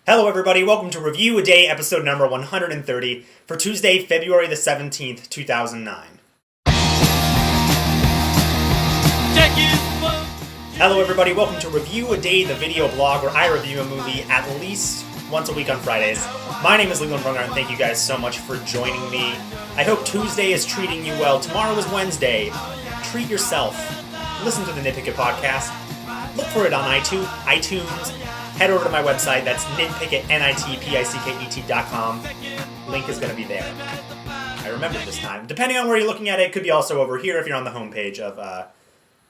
Hello everybody, welcome to Review a Day, episode number 130, for Tuesday, February the 17th, 2009. Hello everybody, welcome to Review a Day, the video blog where I review a movie at least once a week on Fridays. My name is Leland Brunger and thank you guys so much for joining me. I hope Tuesday is treating you well. Tomorrow is Wednesday. Treat yourself. Listen to the Nitpick It podcast. Look for it on iTunes. Head over to my website, that's nitpicket.com. Link is going to be there. I remembered this time. Depending on where you're looking at it, it could be also over here if you're on the homepage of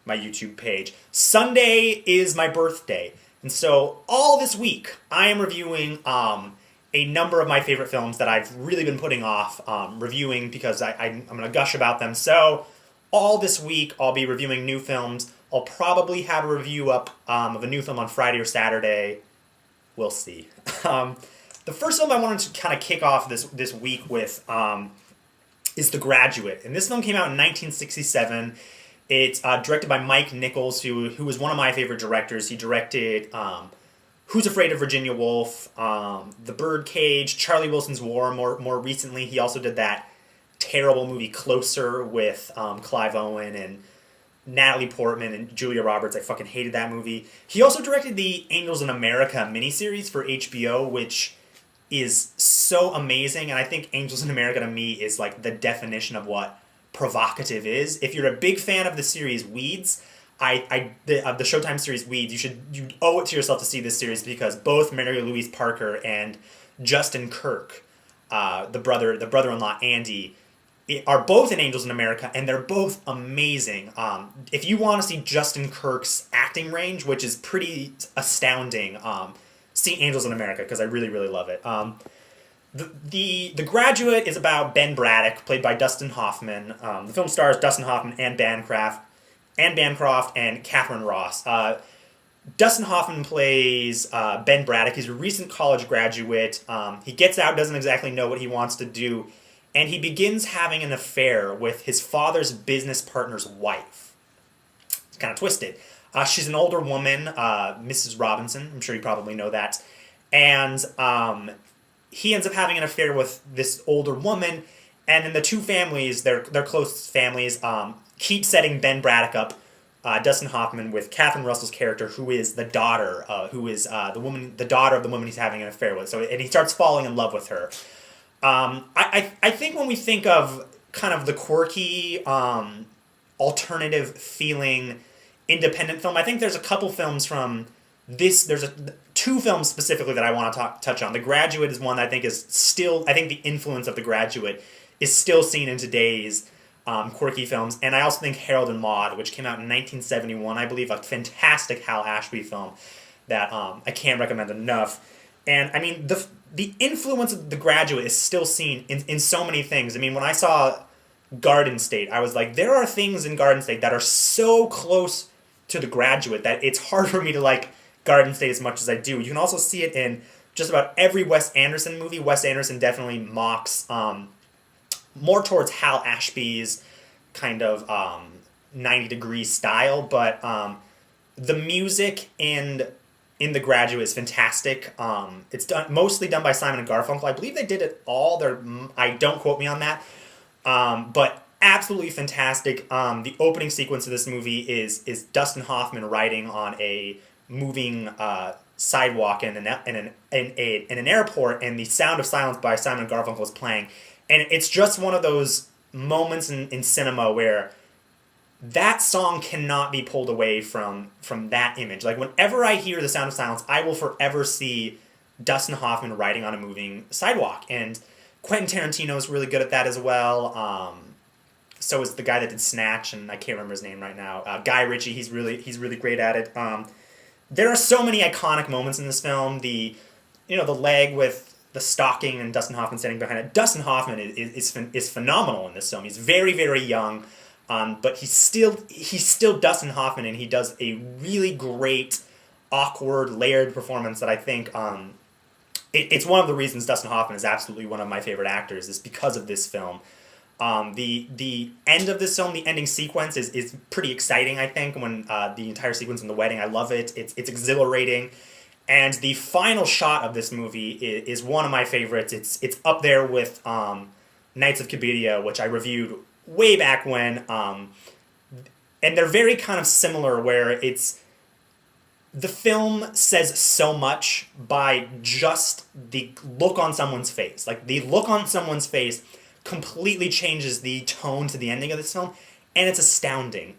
my YouTube page. Sunday is my birthday, and so all this week I am reviewing a number of my favorite films that I've really been putting off reviewing because I'm going to gush about them. So all this week I'll be reviewing new films. I'll probably have a review up of a new film on Friday or Saturday. We'll see. The first film I wanted to kind of kick off this week with is The Graduate. And this film came out in 1967. It's directed by Mike Nichols, who was one of my favorite directors. He directed Who's Afraid of Virginia Woolf, The Birdcage, Charlie Wilson's War. More recently, he also did that terrible movie Closer with Clive Owen and Natalie Portman and Julia Roberts. I fucking hated that movie. He also directed the Angels in America miniseries for HBO, which is so amazing. And I think Angels in America to me is like the definition of what provocative is. If you're a big fan of the series Weeds, the Showtime series Weeds, you owe it to yourself to see this series because both Mary Louise Parker and Justin Kirk, the brother-in-law Andy, are both in Angels in America, and they're both amazing. If you want to see Justin Kirk's acting range, which is pretty astounding, see Angels in America, because I really, really love it. The Graduate is about Ben Braddock, played by Dustin Hoffman. The film stars Dustin Hoffman and Bancroft and Catherine Ross. Dustin Hoffman plays Ben Braddock. He's a recent college graduate. He gets out, doesn't exactly know what he wants to do, and he begins having an affair with his father's business partner's wife. It's kind of twisted. She's an older woman, Mrs. Robinson. I'm sure you probably know that. And he ends up having an affair with this older woman. And then the two families, their close families, keep setting Ben Braddock up, Dustin Hoffman, with Catherine Russell's character, who is the daughter, the daughter of the woman he's having an affair with. And he starts falling in love with her. I think when we think of kind of the quirky, alternative feeling independent film, I think there's a couple films from this. There's two films specifically that I want to touch on. The Graduate is one that I think is still, I think the influence of The Graduate is still seen in today's quirky films. And I also think Harold and Maude, which came out in 1971, I believe, a fantastic Hal Ashby film that I can't recommend enough. And I mean, the influence of The Graduate is still seen in so many things. I mean, when I saw Garden State, I was like, there are things in Garden State that are so close to The Graduate that it's hard for me to like Garden State as much as I do. You can also see it in just about every Wes Anderson movie. Wes Anderson definitely mocks more towards Hal Ashby's kind of 90-degree style, but the music in The Graduate is fantastic. It's mostly done by Simon and Garfunkel. I believe they did it all. Don't quote me on that. But absolutely fantastic. The opening sequence of this movie is Dustin Hoffman riding on a moving sidewalk in an airport, and the Sound of Silence by Simon and Garfunkel is playing. And it's just one of those moments in cinema where that song cannot be pulled away from that image. Like, whenever I hear The Sound of Silence, I will forever see Dustin Hoffman riding on a moving sidewalk. And Quentin Tarantino is really good at that as well. So is the guy that did Snatch, and I can't remember his name right now. Guy Ritchie, he's really great at it. There are so many iconic moments in this film. The leg with the stocking and Dustin Hoffman standing behind it. Dustin Hoffman is phenomenal in this film. He's very, very young. But he's still Dustin Hoffman, and he does a really great, awkward, layered performance that I think it's one of the reasons Dustin Hoffman is absolutely one of my favorite actors, is because of this film. The end of this film, the ending sequence is pretty exciting, I think, when the entire sequence in the wedding. I love it. It's exhilarating. And the final shot of this movie is one of my favorites. It's up there with Knights of Cabiria, which I reviewed way back when. And they're very kind of similar, where it's the film says so much by just the look on someone's face. Like, the look on someone's face completely changes the tone to the ending of this film, and it's astounding.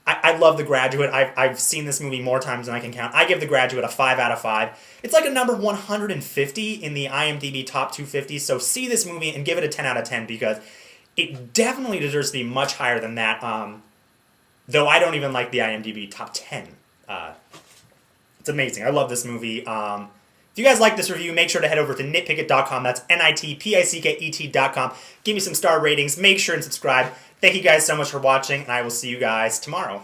I love The Graduate. I've seen this movie more times than I can count. I give The Graduate a 5 out of 5. It's like a number 150 in the IMDb Top 250, so see this movie and give it a 10 out of 10, because it definitely deserves to be much higher than that, though I don't even like the IMDb Top 10. It's amazing. I love this movie. If you guys like this review, make sure to head over to nitpicket.com. That's nitpicket.com. Give me some star ratings. Make sure and subscribe. Thank you guys so much for watching, and I will see you guys tomorrow.